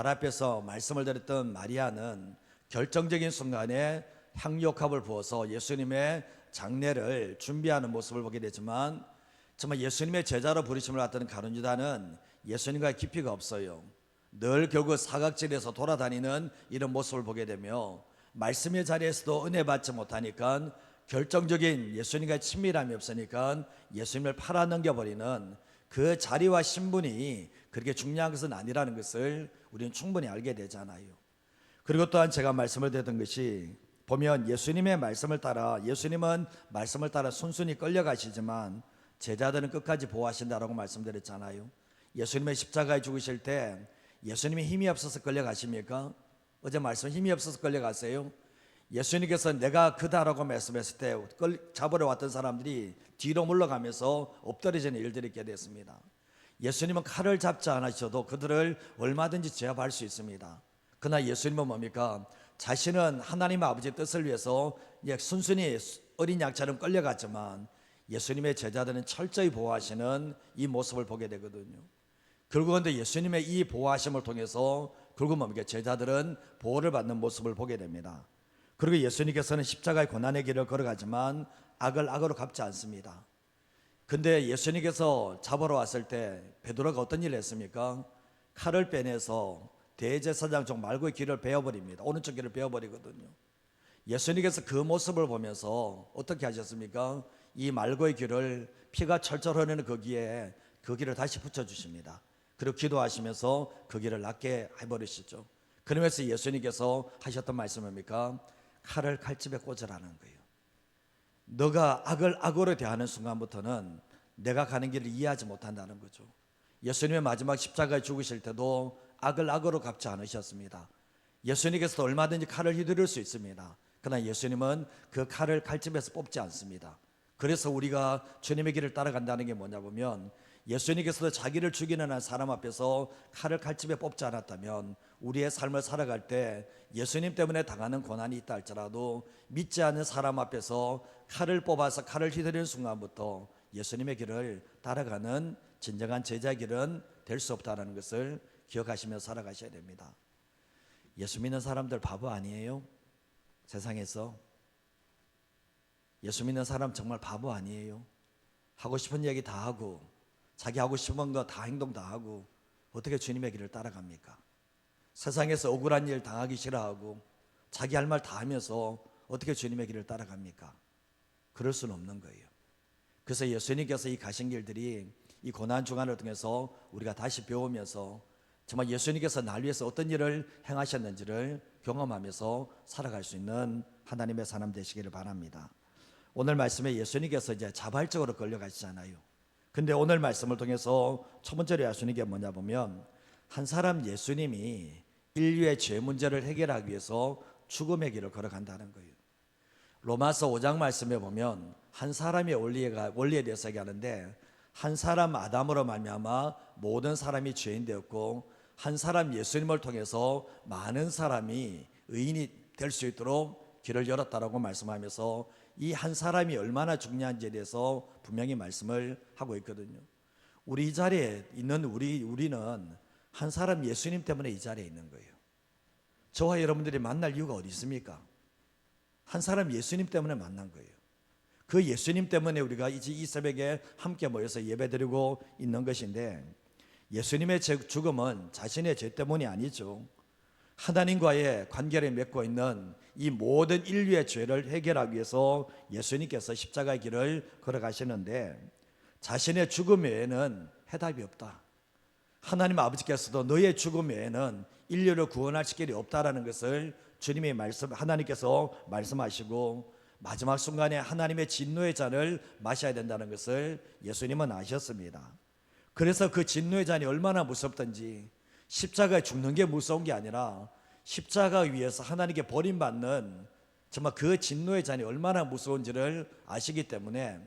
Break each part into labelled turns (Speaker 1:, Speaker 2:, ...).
Speaker 1: 앞에서 말씀을 드렸던 마리아는 결정적인 순간에 향유옥합을 부어서 예수님의 장례를 준비하는 모습을 보게 되지만, 정말 예수님의 제자로 부르심을 받던 가룟 유다는 예수님과 깊이가 없어요. 늘 결국 사각지대에서 돌아다니는 이런 모습을 보게 되며, 말씀의 자리에서도 은혜 받지 못하니까 결정적인 예수님과의 친밀함이 없으니까 예수님을 팔아넘겨버리는 그 자리와 신분이 그렇게 중요한 것은 아니라는 것을 우리는 충분히 알게 되잖아요. 그리고 또한 제가 말씀을 드렸던 것이, 보면 예수님의 말씀을 따라, 예수님은 말씀을 따라 순순히 끌려가시지만 제자들은 끝까지 보호하신다라고 말씀드렸잖아요. 예수님의 십자가에 죽으실 때 예수님이 힘이 없어서 끌려가십니까? 어제 말씀 힘이 없어서 끌려가세요? 예수님께서 내가 그다라고 말씀했을 때 잡으러 왔던 사람들이 뒤로 물러가면서 엎드려지는 일들이 있게 됐습니다. 예수님은 칼을 잡지 않으셔도 그들을 얼마든지 제압할 수 있습니다. 그러나 예수님은 뭡니까? 자신은 하나님 아버지의 뜻을 위해서 순순히 어린 양처럼 끌려갔지만 예수님의 제자들은 철저히 보호하시는 이 모습을 보게 되거든요. 결국은 예수님의 이 보호하심을 통해서 결국 뭡니까? 제자들은 보호를 받는 모습을 보게 됩니다. 그리고 예수님께서는 십자가의 고난의 길을 걸어가지만 악을 악으로 갚지 않습니다. 근데 예수님께서 잡으러 왔을 때 베드로가 어떤 일을 했습니까? 칼을 빼내서 대제사장 쪽 말고의 귀를 베어버립니다. 오른쪽 귀를 베어버리거든요. 예수님께서 그 모습을 보면서 어떻게 하셨습니까? 이 말고의 귀를 피가 철철 흐르는 그 귀를 다시 붙여주십니다. 그리고 기도하시면서 그 귀를 낫게 해버리시죠. 그러면서 예수님께서 하셨던 말씀입니까? 칼을 칼집에 꽂으라는 거예요. 너가 악을 악으로 대하는 순간부터는 내가 가는 길을 이해하지 못한다는 거죠. 예수님의 마지막 십자가에 죽으실 때도 악을 악으로 갚지 않으셨습니다. 예수님께서도 얼마든지 칼을 휘두를 수 있습니다. 그러나 예수님은 그 칼을 칼집에서 뽑지 않습니다. 그래서 우리가 주님의 길을 따라간다는 게 뭐냐 보면, 예수님께서도 자기를 죽이는 한 사람 앞에서 칼을 칼집에 뽑지 않았다면 우리의 삶을 살아갈 때 예수님 때문에 당하는 고난이 있다 할지라도 믿지 않는 사람 앞에서 칼을 뽑아서 칼을 휘두르는 순간부터 예수님의 길을 따라가는 진정한 제자의 길은 될 수 없다는 것을 기억하시며 살아가셔야 됩니다. 예수 믿는 사람들 바보 아니에요? 세상에서 예수 믿는 사람 정말 바보 아니에요? 하고 싶은 얘기 다 하고 자기 하고 싶은 거 다 행동 다 하고 어떻게 주님의 길을 따라갑니까? 세상에서 억울한 일 당하기 싫어하고 자기 할 말 다 하면서 어떻게 주님의 길을 따라갑니까? 그럴 수는 없는 거예요. 그래서 예수님께서 이 가신 길들이 이 고난 주간을 통해서 우리가 다시 배우면서 정말 예수님께서 날 위해서 어떤 일을 행하셨는지를 경험하면서 살아갈 수 있는 하나님의 사람 되시기를 바랍니다. 오늘 말씀에 예수님께서 이제 자발적으로 끌려가시잖아요. 근데 오늘 말씀을 통해서 첫 번째로 예수님께 뭐냐 보면, 한 사람 예수님이 인류의 죄 문제를 해결하기 위해서 죽음의 길을 걸어간다는 거예요. 로마서 5장 말씀에 보면 한 사람의 원리에 대해서 얘기하는데, 한 사람 아담으로 말미암아 모든 사람이 죄인 되었고 한 사람 예수님을 통해서 많은 사람이 의인이 될 수 있도록 길을 열었다라고 말씀하면서 이 한 사람이 얼마나 중요한지에 대해서 분명히 말씀을 하고 있거든요. 우리 이 자리에 있는 우리는 한 사람 예수님 때문에 이 자리에 있는 거예요. 저와 여러분들이 만날 이유가 어디 있습니까? 한 사람 예수님 때문에 만난 거예요. 그 예수님 때문에 우리가 이 새벽에 함께 모여서 예배드리고 있는 것인데, 예수님의 죽음은 자신의 죄 때문이 아니죠. 하나님과의 관계를 맺고 있는 이 모든 인류의 죄를 해결하기 위해서 예수님께서 십자가의 길을 걸어가시는데, 자신의 죽음 외에는 해답이 없다. 하나님 아버지께서도 너의 죽음 외에는 인류를 구원할 길이 없다라는 것을 주님이 하나님께서 말씀하시고, 마지막 순간에 하나님의 진노의 잔을 마셔야 된다는 것을 예수님은 아셨습니다. 그래서 그 진노의 잔이 얼마나 무섭든지, 십자가에 죽는 게 무서운 게 아니라 십자가 위에서 하나님께 버림받는 정말 그 진노의 잔이 얼마나 무서운지를 아시기 때문에,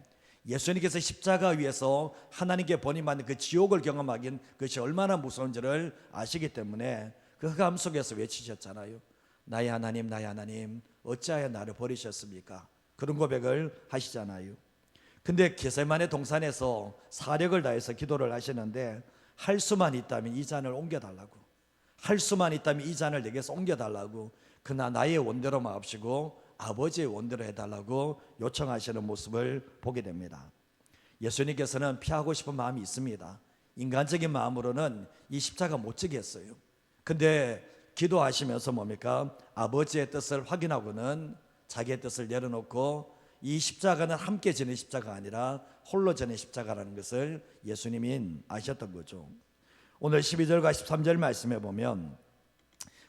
Speaker 1: 예수님께서 십자가 위에서 하나님께 버림받는 그 지옥을 경험하긴 그것이 얼마나 무서운지를 아시기 때문에 그 흑암 속에서 외치셨잖아요. 나의 하나님, 나의 하나님, 어찌하여 나를 버리셨습니까? 그런 고백을 하시잖아요. 근데 겟세마네 동산에서 사력을 다해서 기도를 하시는데, 할 수만 있다면 이 잔을 옮겨달라고, 할 수만 있다면 이 잔을 내게서 옮겨달라고, 그러나 나의 원대로 마옵시고 아버지의 원대로 해달라고 요청하시는 모습을 보게 됩니다. 예수님께서는 피하고 싶은 마음이 있습니다. 인간적인 마음으로는 이 십자가 못 지겠어요. 근데 기도하시면서 뭡니까? 아버지의 뜻을 확인하고는 자기의 뜻을 내려놓고, 이 십자가는 함께 지는 십자가 아니라 홀로 지는 십자가라는 것을 예수님이 아셨던 거죠. 오늘 12절과 13절 말씀에 보면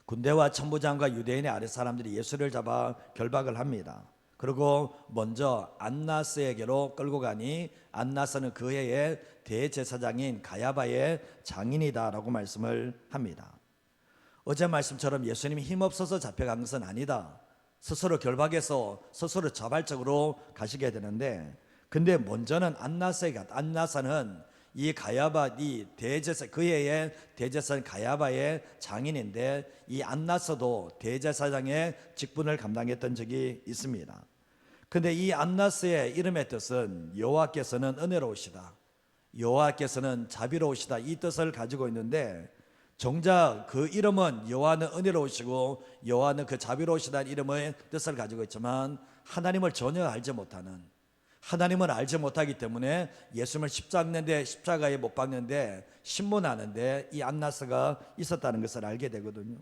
Speaker 1: 군대와 천부장과 유대인의 아랫 사람들이 예수를 잡아 결박을 합니다. 그리고 먼저 안나스에게로 끌고 가니 안나스는 그 해의 대제사장인 가야바의 장인이다라고 말씀을 합니다. 어제 말씀처럼 예수님이 힘없어서 잡혀간 것은 아니다. 스스로 결박해서 스스로 자발적으로 가시게 되는데, 근데 먼저는 안나사는 이 가야바, 이 대제사, 그 해의 대제사장 가야바의 장인인데, 이 안나스도 대제사장의 직분을 감당했던 적이 있습니다. 근데 이 안나스의 이름의 뜻은 여호와께서는 은혜로우시다, 여호와께서는 자비로우시다, 이 뜻을 가지고 있는데, 정작 그 이름은 여호와는 은혜로우시고 여호와는 그 자비로우시다는 이름의 뜻을 가지고 있지만, 하나님을 전혀 알지 못하는, 하나님을 알지 못하기 때문에 예수님을 십자가에 못 박는데 신문하는데 이 안나스가 있었다는 것을 알게 되거든요.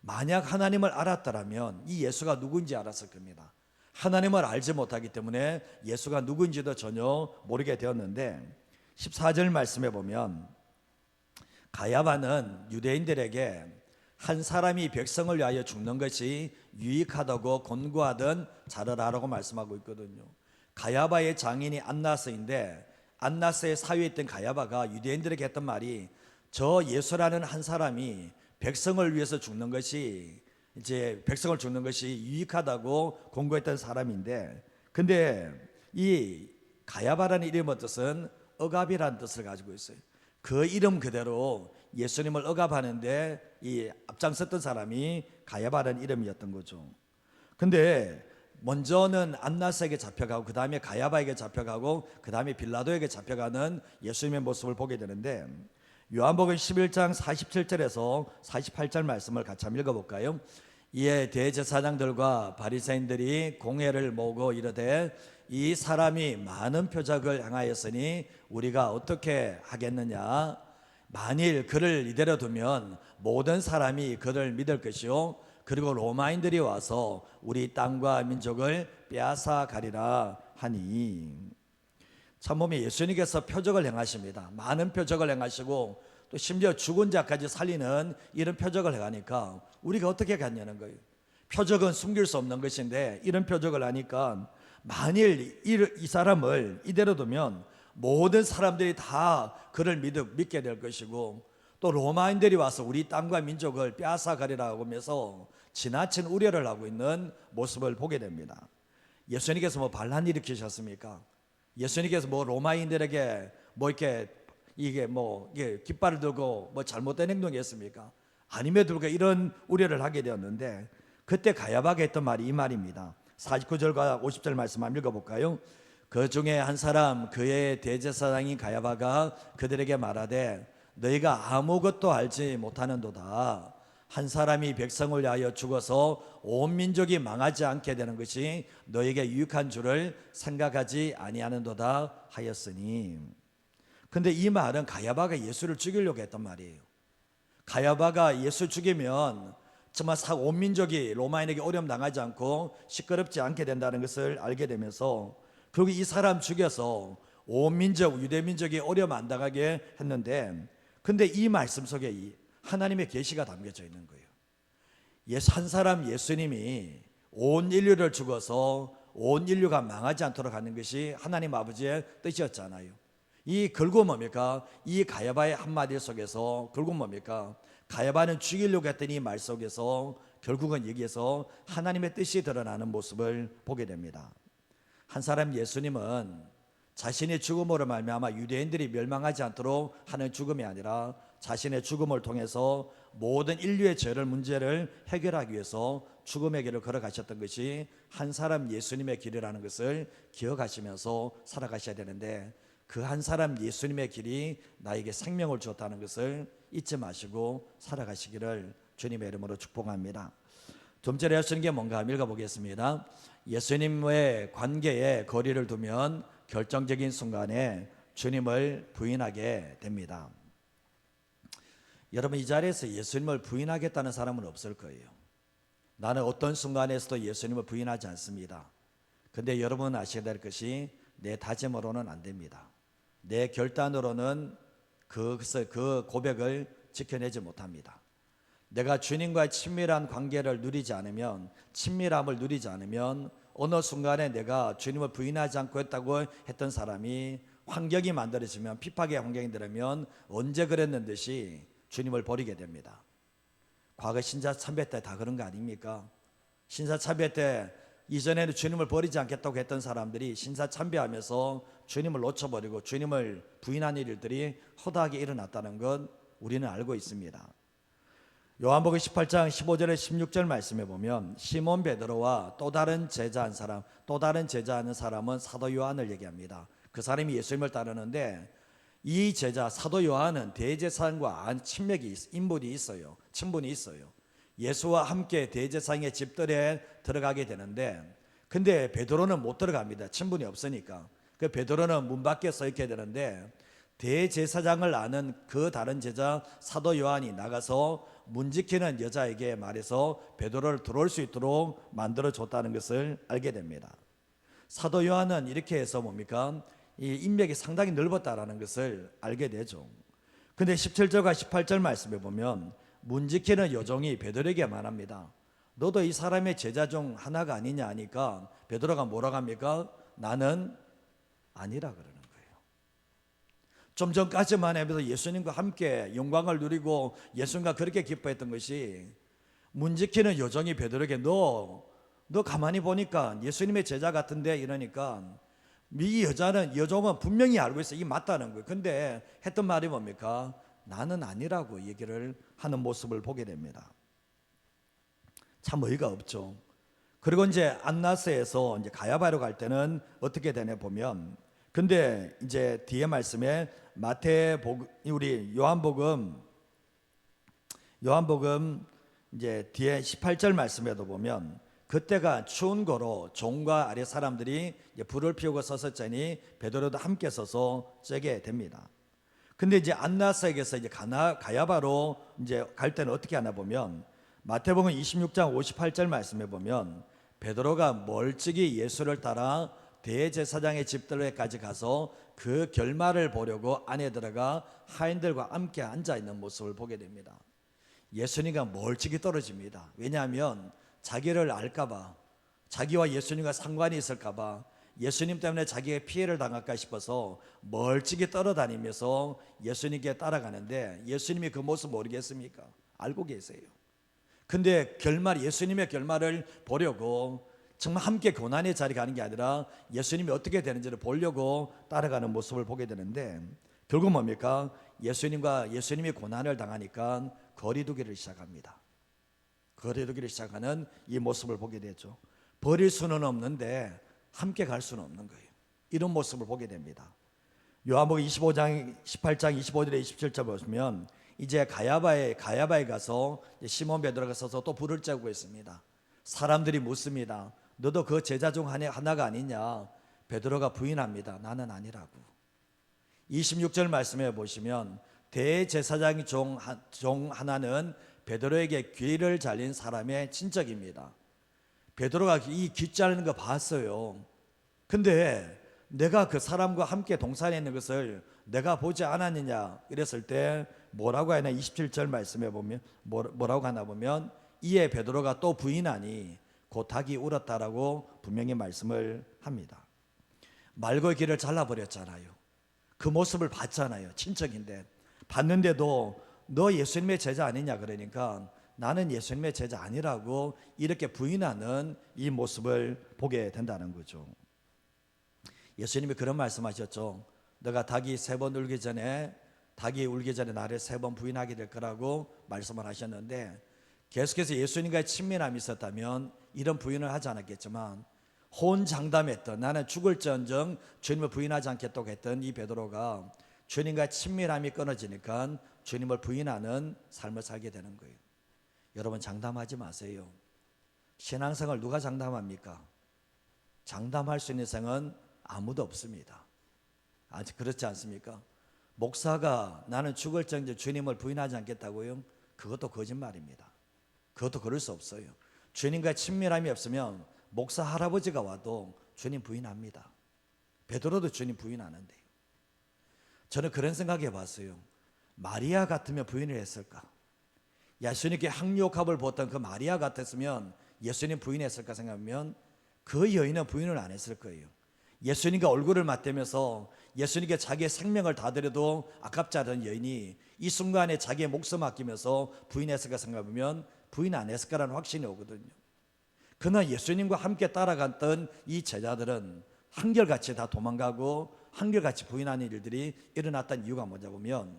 Speaker 1: 만약 하나님을 알았더라면 이 예수가 누구인지 알았을 겁니다. 하나님을 알지 못하기 때문에 예수가 누구인지도 전혀 모르게 되었는데, 14절 말씀에 보면 가야바는 유대인들에게 한 사람이 백성을 위하여 죽는 것이 유익하다고 권고하던 자르라라고 말씀하고 있거든요. 가야바의 장인이 안나스인데, 안나스의 사위에 있던 가야바가 유대인들에게 했던 말이, 저 예수라는 한 사람이 백성을 위해서 죽는 것이, 이제 백성을 죽는 것이 유익하다고 권고했던 사람인데, 근데 이 가야바라는 이름의 뜻은 억압이라는 뜻을 가지고 있어요. 그 이름 그대로 예수님을 억압하는데 이 앞장섰던 사람이 가야바라는 이름이었던 거죠. 근데 먼저는 안나스에게 잡혀가고, 그 다음에 가야바에게 잡혀가고, 그 다음에 빌라도에게 잡혀가는 예수님의 모습을 보게 되는데, 요한복음 11장 47절에서 48절 말씀을 같이 한번 읽어볼까요? 이에 대제사장들과 바리새인들이 공회를 모으고 이르되, 이 사람이 많은 표적을 행하였으니 우리가 어떻게 하겠느냐? 만일 그를 이대로 두면 모든 사람이 그를 믿을 것이요, 그리고 로마인들이 와서 우리 땅과 민족을 빼앗아 가리라 하니. 참 보면 예수님께서 표적을 행하십니다. 많은 표적을 행하시고 또 심지어 죽은 자까지 살리는 이런 표적을 행하니까 우리가 어떻게 갖냐는 거예요. 표적은 숨길 수 없는 것인데 이런 표적을 하니까 만일 이 사람을 이대로 두면 모든 사람들이 다 그를 믿게 될 것이고, 또 로마인들이 와서 우리 땅과 민족을 빼앗아 가리라고 하면서 지나친 우려를 하고 있는 모습을 보게 됩니다. 예수님께서 뭐 반란 일으키셨습니까? 예수님께서 뭐 로마인들에게 뭐 이렇게 이게 깃발을 들고 뭐 잘못된 행동이었습니까? 아님에도 불구하고 이런 우려를 하게 되었는데, 그때 가야바가 했던 말이 이 말입니다. 49절과 50절 말씀 한번 읽어볼까요? 그 중에 한 사람 그의 대제사장인 가야바가 그들에게 말하되, 너희가 아무것도 알지 못하는도다. 한 사람이 백성을 위하여 죽어서 온 민족이 망하지 않게 되는 것이 너에게 유익한 줄을 생각하지 아니하는도다 하였으니. 근데 이 말은 가야바가 예수를 죽이려고 했던 말이에요. 가야바가 예수 죽이면 정말 온 민족이 로마인에게 어려움 당하지 않고 시끄럽지 않게 된다는 것을 알게 되면서, 그리고 이 사람 죽여서 온 민족, 유대 민족이 어려움 안 당하게 했는데, 근데 이 말씀 속에 하나님의 계시가 담겨져 있는 거예요. 한 사람 예수님이 온 인류를 죽어서 온 인류가 망하지 않도록 하는 것이 하나님 아버지의 뜻이었잖아요. 이 결국 뭡니까? 이 가야바의 한마디 속에서 결국 뭡니까? 가야바는 죽이려고 했던 이 말 속에서 결국은 여기에서 하나님의 뜻이 드러나는 모습을 보게 됩니다. 한 사람 예수님은 자신의 죽음으로 말미암아 유대인들이 멸망하지 않도록 하는 죽음이 아니라 자신의 죽음을 통해서 모든 인류의 죄를 문제를 해결하기 위해서 죽음의 길을 걸어가셨던 것이 한 사람 예수님의 길이라는 것을 기억하시면서 살아가셔야 되는데, 그 한 사람 예수님의 길이 나에게 생명을 주었다는 것을 잊지 마시고 살아가시기를 주님의 이름으로 축복합니다. 좀 전에 하시는 게 뭔가 한번 읽어보겠습니다. 예수님의 관계에 거리를 두면 결정적인 순간에 주님을 부인하게 됩니다. 여러분, 이 자리에서 예수님을 부인하겠다는 사람은 없을 거예요. 나는 어떤 순간에서도 예수님을 부인하지 않습니다. 근데 여러분은 아셔야 될 것이 내 다짐으로는 안 됩니다. 내 결단으로는 그 고백을 지켜내지 못합니다. 내가 주님과의 친밀한 관계를 누리지 않으면, 친밀함을 누리지 않으면 어느 순간에 내가 주님을 부인하지 않고 했다고 했던 사람이 환경이 만들어지면, 핍박의 환경이 들으면 언제 그랬는 듯이 주님을 버리게 됩니다. 과거 신사 참배 때 다 그런 거 아닙니까? 신사 참배 때 이전에는 주님을 버리지 않겠다고 했던 사람들이 신사 참배하면서 주님을 놓쳐버리고 주님을 부인한 일들이 허다하게 일어났다는 것 우리는 알고 있습니다. 요한복음 18장 15절에 16절 말씀해 보면 시몬 베드로와 또 다른 제자 한 사람, 또 다른 제자 하는 사람은 사도 요한을 얘기합니다. 그 사람이 예수님을 따르는데 이 제자 사도 요한은 대제사장과 친분이 있어요. 예수와 함께 대제사장의 집들에 들어가게 되는데, 근데 베드로는 못 들어갑니다. 친분이 없으니까. 그 베드로는 문 밖에 서 있게 되는데, 대제사장을 아는 그 다른 제자 사도 요한이 나가서 문 지키는 여자에게 말해서 베드로를 들어올 수 있도록 만들어 줬다는 것을 알게 됩니다. 사도 요한은 이렇게 해서 뭡니까? 이 인맥이 상당히 넓었다라는 것을 알게 되죠. 근데 17절과 18절 말씀에 보면 문 지키는 여종이 베드로에게 말합니다. 너도 이 사람의 제자 중 하나가 아니냐 하니까 베드로가 뭐라고 합니까? 나는 아니라 그러는 거예요. 좀 전까지만 해도 예수님과 함께 영광을 누리고 예수님과 그렇게 기뻐했던 것이, 문 지키는 여종이 베드로에게 너 가만히 보니까 예수님의 제자 같은데 이러니까 이 여종은 분명히 알고 있어. 이게 맞다는 거예요. 근데 했던 말이 뭡니까? 나는 아니라고 얘기를 하는 모습을 보게 됩니다. 참 어이가 없죠. 그리고 이제 안나스에서 이제 가야바로 갈 때는 어떻게 되냐 보면, 근데 이제 뒤에 말씀에 우리 요한복음 이제 뒤에 18절 말씀에도 보면 그때가 추운 거로 종과 아래 사람들이 불을 피우고 섰었자니 베드로도 함께 서서 쬐게 됩니다. 근데 이제 안나스에게서 이제 가야바로 이제 갈 때는 어떻게 하나 보면 마태복음 26장 58절 말씀에 보면 베드로가 멀찍이 예수를 따라 대제사장의 집들에까지 가서 그 결말을 보려고 안에 들어가 하인들과 함께 앉아 있는 모습을 보게 됩니다. 예수님과 멀찍이 떨어집니다. 왜냐하면 자기를 알까봐, 자기와 예수님과 상관이 있을까봐, 예수님 때문에 자기의 피해를 당할까 싶어서 멀찍이 떨어다니면서 예수님께 따라가는데, 예수님이 그 모습 모르겠습니까? 알고 계세요. 근데 예수님의 결말을 보려고 정말 함께 고난의 자리 가는 게 아니라 예수님이 어떻게 되는지를 보려고 따라가는 모습을 보게 되는데, 결국 뭡니까? 예수님이 고난을 당하니까 거리두기를 시작합니다. 거리두기를 시작하는 이 모습을 보게 되죠. 버릴 수는 없는데 함께 갈 수는 없는 거예요. 이런 모습을 보게 됩니다. 요한복음 18장 25절에 27절 보시면 이제 가야바에 가서 시몬 베드로가 서서 또 불을 쬐고 있습니다. 사람들이 묻습니다. 너도 그 제자 중 하나가 아니냐? 베드로가 부인합니다. 나는 아니라고. 26절 말씀에 보시면 대제사장의 종 하나는 베드로에게 귀를 잘린 사람의 친척입니다. 베드로가 이 귀 자르는 거 봤어요. 근데 내가 그 사람과 함께 동산에 있는 것을 내가 보지 않았느냐 이랬을 때 뭐라고 하나, 27절 말씀에 보면 뭐라고 하나 보면 이에 베드로가 또 부인하니 곧 닭이 울었다라고 분명히 말씀을 합니다. 말고의 귀를 잘라버렸잖아요. 그 모습을 봤잖아요. 친척인데 봤는데도 너 예수님의 제자 아니냐 그러니까 나는 예수님의 제자 아니라고 이렇게 부인하는 이 모습을 보게 된다는 거죠. 예수님이 그런 말씀하셨죠. 너가 닭이 울기 전에 나를 3번 부인하게 될 거라고 말씀을 하셨는데, 계속해서 예수님과의 친밀함이 있었다면 이런 부인을 하지 않았겠지만, 호언장담했던 나는 죽을지언정 주님을 부인하지 않겠다고 했던 이 베드로가 주님과 친밀함이 끊어지니까 주님을 부인하는 삶을 살게 되는 거예요. 여러분 장담하지 마세요. 신앙생활 누가 장담합니까? 장담할 수 있는 생은 아무도 없습니다. 아직 그렇지 않습니까? 목사가 나는 죽을 정도 주님을 부인하지 않겠다고요? 그것도 거짓말입니다. 그것도 그럴 수 없어요. 주님과 친밀함이 없으면 목사 할아버지가 와도 주님 부인합니다. 베드로도 주님 부인하는데요. 저는 그런 생각해 봤어요. 마리아 같으면 부인을 했을까? 예수님께 항유옥합을 보았던 그 마리아 같았으면 예수님 부인했을까 생각하면 그 여인은 부인을 안 했을 거예요. 예수님과 얼굴을 맞대면서 예수님께 자기의 생명을 다 드려도 아깝지 않은 여인이 이 순간에 자기의 목숨 아끼면서 부인했을까 생각하면 부인 안 했을 거라는 확신이 오거든요. 그러나 예수님과 함께 따라갔던 이 제자들은 한결같이 다 도망가고 한결같이 부인하는 일들이 일어났던 이유가 뭐냐 보면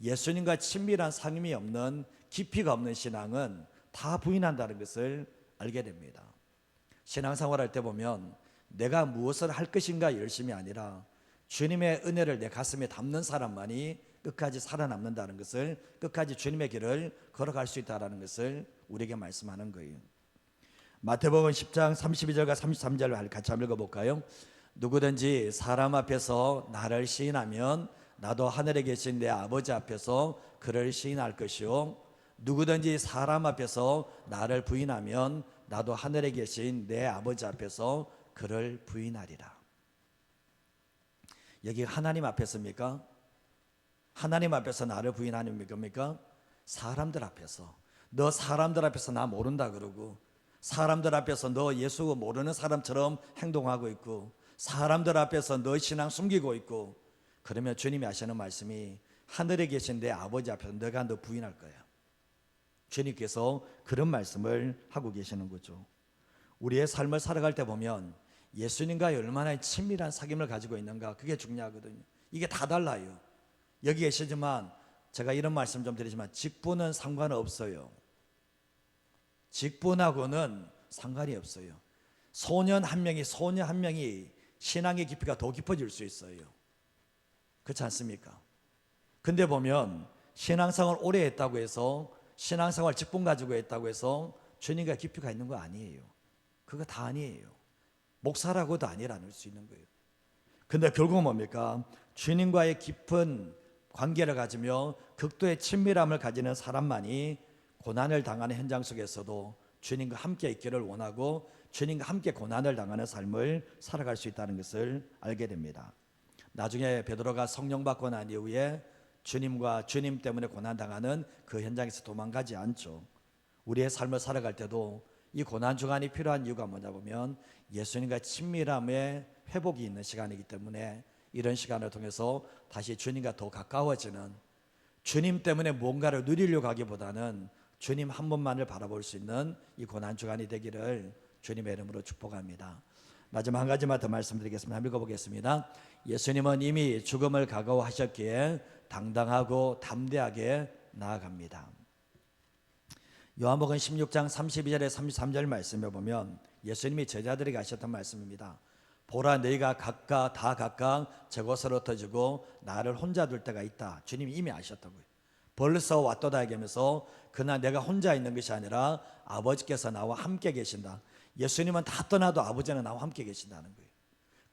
Speaker 1: 예수님과 친밀한 상임이 없는 깊이가 없는 신앙은 다 부인한다는 것을 알게 됩니다. 신앙생활할 때 보면 내가 무엇을 할 것인가 열심이 아니라 주님의 은혜를 내 가슴에 담는 사람만이 끝까지 살아남는다는 것을, 끝까지 주님의 길을 걸어갈 수 있다는 것을 우리에게 말씀하는 거예요. 마태복음 10장 32절과 33절을 같이 한번 읽어볼까요? 누구든지 사람 앞에서 나를 시인하면 나도 하늘에 계신 내 아버지 앞에서 그를 시인할 것이요, 누구든지 사람 앞에서 나를 부인하면 나도 하늘에 계신 내 아버지 앞에서 그를 부인하리라. 여기 하나님 앞에서입니까? 하나님 앞에서 나를 부인하는 겁니까? 사람들 앞에서. 너 사람들 앞에서 나 모른다 그러고, 사람들 앞에서 너 예수 모르는 사람처럼 행동하고 있고, 사람들 앞에서 너 신앙 숨기고 있고, 그러면 주님이 하시는 말씀이 하늘에 계신 내 아버지 앞에서 내가 너 부인할 거야. 주님께서 그런 말씀을 하고 계시는 거죠. 우리의 삶을 살아갈 때 보면 예수님과의 얼마나 친밀한 사귐을 가지고 있는가, 그게 중요하거든요. 이게 다 달라요. 여기 계시지만 제가 이런 말씀 좀 드리지만 직분은 상관없어요. 직분하고는 상관이 없어요. 소년 한 명이 신앙의 깊이가 더 깊어질 수 있어요. 그렇지 않습니까? 근데 보면 신앙생활 오래 했다고 해서, 신앙생활 직분 가지고 했다고 해서 주님과 깊이가 있는 거 아니에요. 그거 다 아니에요. 목사라고도 아니라는 수 있는 거예요. 근데 결국은 뭡니까? 주님과의 깊은 관계를 가지며 극도의 친밀함을 가지는 사람만이 고난을 당하는 현장 속에서도 주님과 함께 있기를 원하고 주님과 함께 고난을 당하는 삶을 살아갈 수 있다는 것을 알게 됩니다. 나중에 베드로가 성령 받고 난 이후에 주님 때문에 고난 당하는 그 현장에서 도망가지 않죠. 우리의 삶을 살아갈 때도 이 고난 주간이 필요한 이유가 뭐냐 보면 예수님과 친밀함의 회복이 있는 시간이기 때문에 이런 시간을 통해서 다시 주님과 더 가까워지는, 주님 때문에 뭔가를 누리려고 하기보다는 주님 한 분만을 바라볼 수 있는 이 고난 주간이 되기를 주님의 이름으로 축복합니다. 마지막 한 가지만 더 말씀드리겠습니다. 한번 읽어보겠습니다. 예수님은 이미 죽음을 각오하셨기에 당당하고 담대하게 나아갑니다. 요한복음 16장 32절에 33절 말씀에 보면 예수님이 제자들에게 하셨던 말씀입니다. 보라, 너희가 각각 저곳으로 흩어지고 나를 혼자 둘 때가 있다. 주님이 이미 아셨다고요. 벌써 왔도다 얘기하면서 그러나 내가 혼자 있는 것이 아니라 아버지께서 나와 함께 계신다. 예수님은 다 떠나도 아버지는 나와 함께 계신다는 거예요.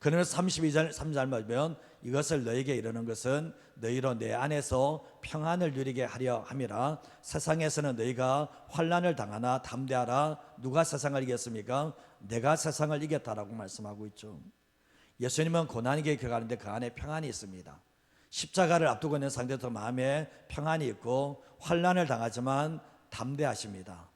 Speaker 1: 그러면서 32절 3절 보면 이것을 너에게 이르는 것은 너희로 내 안에서 평안을 누리게 하려 함이라. 세상에서는 너희가 환난을 당하나 담대하라. 누가 세상을 이겼습니까? 내가 세상을 이겼다라고 말씀하고 있죠. 예수님은 고난이 겪어가는데 그 안에 평안이 있습니다. 십자가를 앞두고 있는 상태도 마음에 평안이 있고 환난을 당하지만 담대하십니다.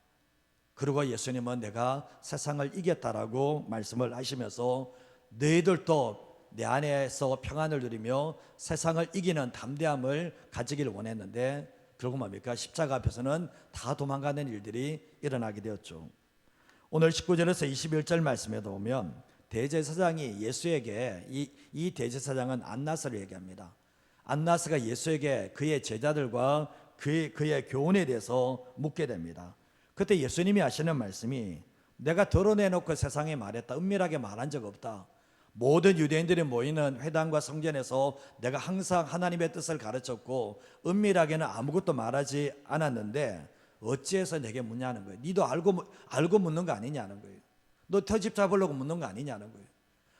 Speaker 1: 그리고 예수님은 내가 세상을 이겼다라고 말씀을 하시면서 너희들도 내 안에서 평안을 누리며 세상을 이기는 담대함을 가지기를 원했는데 결국 뭡니까? 십자가 앞에서는 다 도망가는 일들이 일어나게 되었죠. 오늘 19절에서 21절 말씀에도 보면 대제사장이 예수에게 이 대제사장은 안나스를 얘기합니다. 안나스가 예수에게 그의 제자들과 그의 교훈에 대해서 묻게 됩니다. 그때 예수님이 하시는 말씀이 내가 드러내놓고 세상에 말했다, 은밀하게 말한 적 없다. 모든 유대인들이 모이는 회당과 성전에서 내가 항상 하나님의 뜻을 가르쳤고 은밀하게는 아무것도 말하지 않았는데 어찌해서 내게 묻냐는 거예요. 니도 알고 묻는 거 아니냐는 거예요. 너 터집 잡으려고 묻는 거 아니냐는 거예요.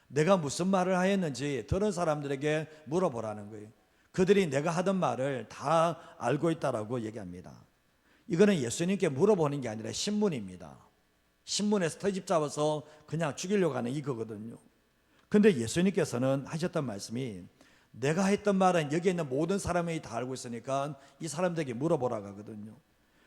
Speaker 1: 내가 무슨 말을 하였는지 들은 사람들에게 물어보라는 거예요. 그들이 내가 하던 말을 다 알고 있다라고 얘기합니다. 이거는 예수님께 물어보는 게 아니라 신문입니다. 신문에서 터집 잡아서 그냥 죽이려고 하는 이거거든요. 근데 예수님께서는 하셨던 말씀이 내가 했던 말은 여기 있는 모든 사람이 다 알고 있으니까 이 사람들에게 물어보라고 하거든요.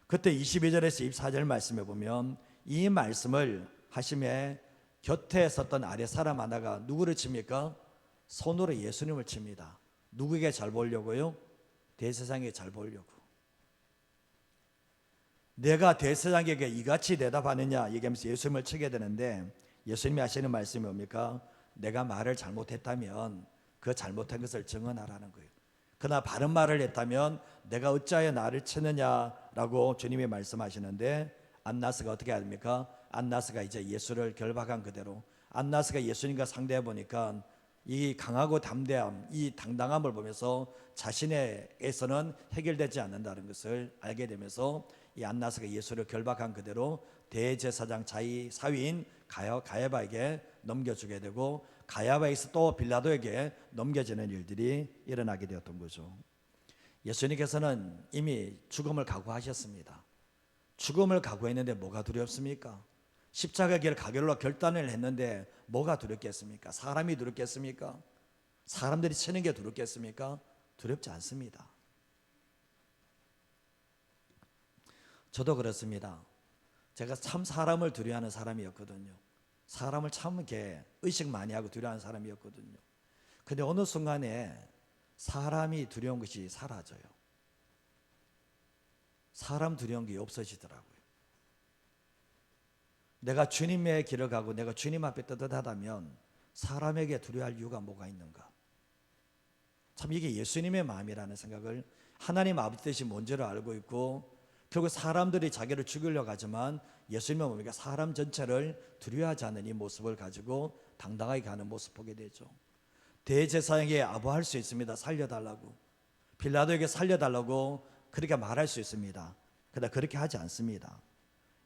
Speaker 1: 그때 22절에서 24절 말씀에 보면 이 말씀을 하심에 곁에 섰던 아래 사람 하나가 누구를 칩니까? 손으로 예수님을 칩니다. 누구에게 잘 보려고요? 대세상에 잘 보려고. 내가 대세상에게 이같이 대답하느냐 얘기하면서 예수님을 치게 되는데 예수님이 하시는 말씀이 뭡니까? 내가 말을 잘못했다면 그 잘못한 것을 증언하라는 거예요. 그러나 바른 말을 했다면 내가 어찌하여 나를 치느냐라고 주님이 말씀하시는데 안나스가 어떻게 합니까? 안나스가 이제 예수를 결박한 그대로 안나스가 예수님과 상대해 보니까 이 강하고 담대함, 이 당당함을 보면서 자신에게서는 해결되지 않는다는 것을 알게 되면서 이 안나스가 예수를 결박한 그대로 대제사장 사위인 가야바에게 넘겨주게 되고 가야바에서 또 빌라도에게 넘겨지는 일들이 일어나게 되었던 거죠. 예수님께서는 이미 죽음을 각오하셨습니다. 죽음을 각오했는데 뭐가 두렵습니까? 십자가 길을 가기로 결단을 했는데 뭐가 두렵겠습니까? 사람이 두렵겠습니까? 사람들이 치는 게 두렵겠습니까? 두렵지 않습니다. 저도 그렇습니다. 제가 참 사람을 두려워하는 사람이었거든요. 사람을 참 이렇게 의식 많이 하고 두려워하는 사람이었거든요. 근데 어느 순간에 사람이 두려운 것이 사라져요. 사람 두려운 게 없어지더라고요. 내가 주님의 길을 가고 내가 주님 앞에 떳떳하다면 사람에게 두려워할 이유가 뭐가 있는가? 참 이게 예수님의 마음이라는 생각을 하나님 아버지 뜻이 뭔지를 알고 있고 결국 사람들이 자기를 죽이려고 하지만 예수님은 뭡니까? 사람 전체를 두려워하지 않는 이 모습을 가지고 당당하게 가는 모습 보게 되죠. 대제사장에게 아부할 수 있습니다. 살려달라고. 빌라도에게 살려달라고 그렇게 말할 수 있습니다. 그러나 그렇게 하지 않습니다.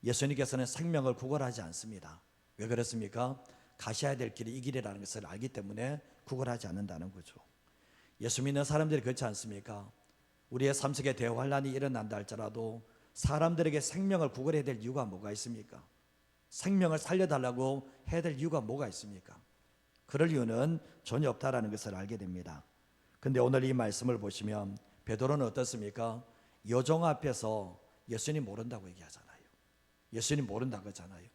Speaker 1: 예수님께서는 생명을 구걸하지 않습니다. 왜 그렇습니까? 가셔야 될 길이 이 길이라는 것을 알기 때문에 구걸하지 않는다는 거죠. 예수 믿는 사람들이 그렇지 않습니까? 우리의 삶 속에 대환란이 일어난다 할지라도 사람들에게 생명을 구걸해야 될 이유가 뭐가 있습니까? 생명을 살려달라고 해야 될 이유가 뭐가 있습니까? 그럴 이유는 전혀 없다라는 것을 알게 됩니다. 근데 오늘 이 말씀을 보시면 베드로는 어떻습니까? 여종 앞에서 예수님 모른다고 얘기하잖아요. 예수님 모른다고 하잖아요.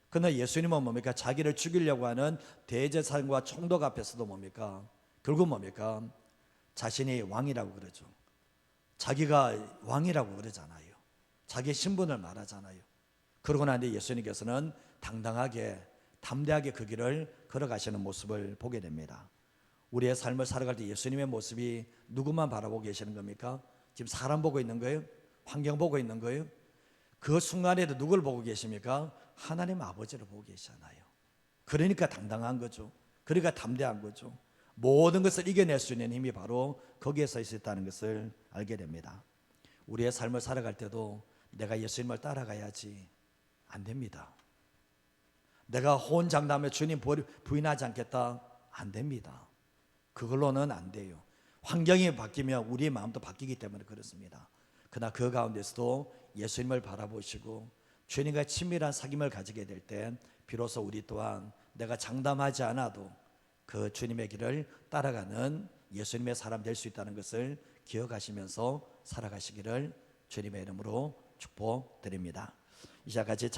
Speaker 1: 그러나 예수님은 뭡니까? 자기를 죽이려고 하는 대제사장과 총독 앞에서도 뭡니까? 결국 뭡니까? 자신이 왕이라고 그러죠. 자기가 왕이라고 그러잖아요. 자기의 신분을 말하잖아요. 그러고 난 뒤 예수님께서는 당당하게 담대하게 그 길을 걸어가시는 모습을 보게 됩니다. 우리의 삶을 살아갈 때 예수님의 모습이 누구만 바라보고 계시는 겁니까? 지금 사람 보고 있는 거예요? 환경 보고 있는 거예요? 그 순간에도 누굴 보고 계십니까? 하나님 아버지를 보고 계시잖아요. 그러니까 당당한 거죠. 그러니까 담대한 거죠. 모든 것을 이겨낼 수 있는 힘이 바로 거기에 서 있었다는 것을 알게 됩니다. 우리의 삶을 살아갈 때도 내가 예수님을 따라가야지 안 됩니다. 내가 호언장담에 주님 부인하지 않겠다 안 됩니다. 그걸로는 안 돼요. 환경이 바뀌면 우리의 마음도 바뀌기 때문에 그렇습니다. 그러나 그 가운데서도 예수님을 바라보시고 주님과 친밀한 사귐을 가지게 될 때 비로소 우리 또한 내가 장담하지 않아도 그 주님의 길을 따라가는 예수님의 사람 될 수 있다는 것을 기억하시면서 살아가시기를 주님의 이름으로 축복드립니다. 이 시간 같이